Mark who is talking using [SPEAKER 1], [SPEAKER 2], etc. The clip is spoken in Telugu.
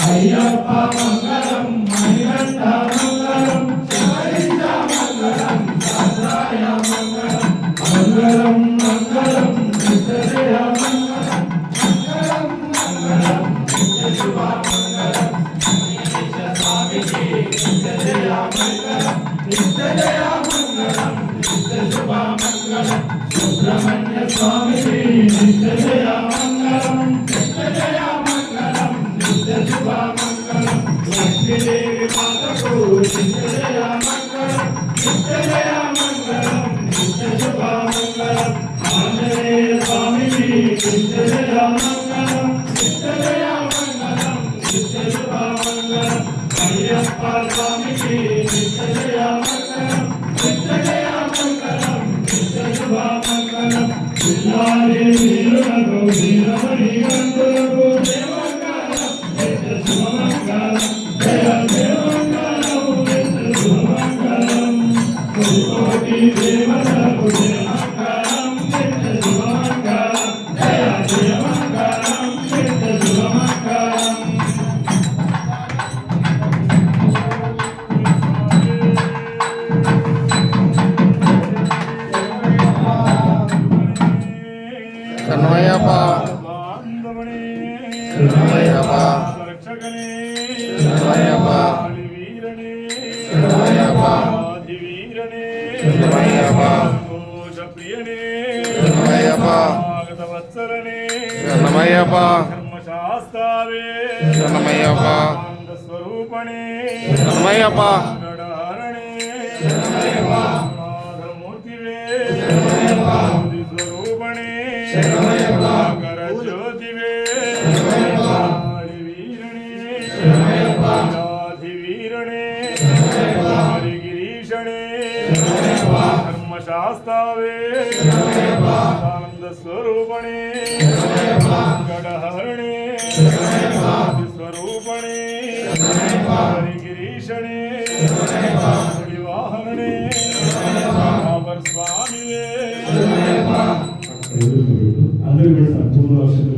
[SPEAKER 1] అయ్యప్ప మంగళం మణికంఠ మంగళం శివలింగ మంగళం శాస్త్రాయ మంగళం మంగళం మంగళం నిత్యజయ మంగళం మంగళం మంగళం నిత్యశుభ మంగళం ఈశ స్వామికి నిత్యజయ మంగళం నిత్యజయ మంగళం నిత్యశుభ మంగళం సుబ్రహ్మణ్య స్వామికి నిత్యజయ మంగళం నిత్యజయ మంగళం నిత్యశుభ మంగళం లక్ష్మీదేవి మాతకు నిత్యజయ మంగళం నిత్యజయ మంగళం నిత్యశుభ మంగళం ఆంజనేయ స్వామికి నిత్యజయ మంగళం నిత్యజయ మంగళం నిత్యశుభ మంగళం అయ్యప్ప స్వామికి నిత్యజయ మంగళం నిత్యజయ మంగళం నిత్యశుభ మంగళం పిల్లారి వీరులకు వీరమణి గంతులకు దేవమంగళం నిత్యశుభ మంగళం జయ దేవమంగళం నిత్యశుభ మంగళం కోటి దేవతలకు దేవమంగళం నిత్యశుభ మంగళం జయ దేవమంగళం నిత్యశుభ మంగళం
[SPEAKER 2] కన్నయ్యప్ప కన్నయ్యప్ప కన్నయ్యప్ప కన్నయ్యప్ప కన్నయ్యప్ప కన్నయ్యప్ప కన్నయ్యప్ప కన్నయ్యప్ప
[SPEAKER 3] స్వరూపణే
[SPEAKER 2] కన్నయ్యప్ప
[SPEAKER 3] స్వరూపణే మకర జ్యోతివే వీరణే వీరణే హరిగిరీషణే ధర్మశాస్త్రావే ఆనంద స్వరూపణే గడహరణే స్వరూపణే హరిగిరీషణే వాహననే స్వామివే
[SPEAKER 1] అందరూ కూడా సంపూర్ణ వర్షంలో